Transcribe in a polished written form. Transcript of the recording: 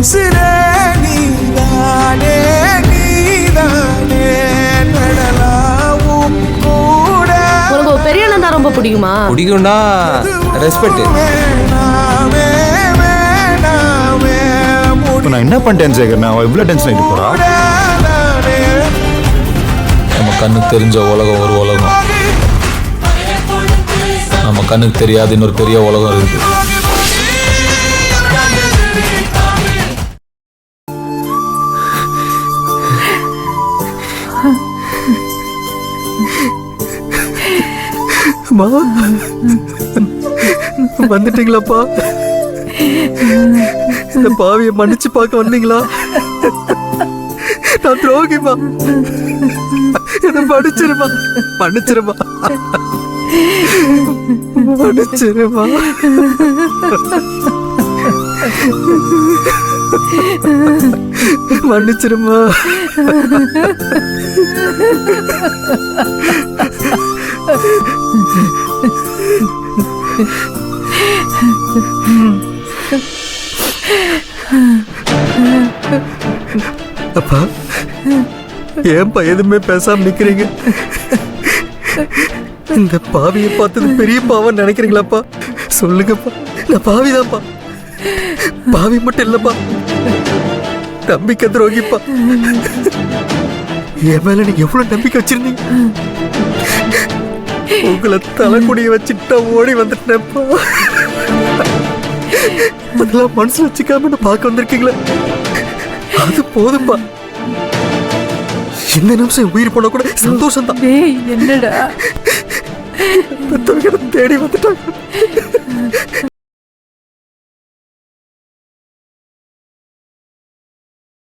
உசிரே நீதானே நீதானே நடலாவும் கூட. உனக்கு பெரிய அண்ணன் தான் ரொம்ப பிடிக்குமா? பிடிக்கும்னா ரெஸ்பெக்ட். நான் என்ன பண்ணிட்டேன் சேகர்? நான் இவ்வளோ டென்ஷன் ஆகிட்டு போறா? நம்ம கண்ணுக்கு தெரிஞ்ச உலகம் ஒரு உலகம், நம்ம கண்ணுக்கு தெரியாத இன்னொரு பெரிய உலகம் இருக்கு. வந்துட்டீங்களாப்பா? இந்த பாவியை மன்னிச்சு பார்க்க வந்தீங்களா? நான் துரோகிமா, என்ன மன்னிச்சிருமா, மன்னிச்சிருமா, மன்னிச்சிருமா. மன்னிச்சிருமா. அப்பா, ஏன்பா எதுவுமே பேசாம நிக்கிறீங்க? இந்த பாவியை பார்த்தது பெரிய பாவம் நினைக்கிறீங்களாப்பா? சொல்லுங்கப்பா. நான் பாவிதான்ப்பா, பாவி மட்டும் இல்லப்பா, நம்பிக்கை துரோகிப்பா. என் மேல நீங்க எவ்வளவு நம்பிக்கை வச்சிருந்தீங்க? உங்களை தலைக்குடிய வச்சுட்டா ஓடி வந்துட்டேன்ப்பா. அதெல்லாம் மனசுல வச்சுக்காம நான் பார்க்க வந்திருக்கீங்களா? அது போதும்பா. இந்த நிமிஷம் உயிர் போன கூட சந்தோஷம் தான். என்னடா தேடி வந்துட்டாங்க.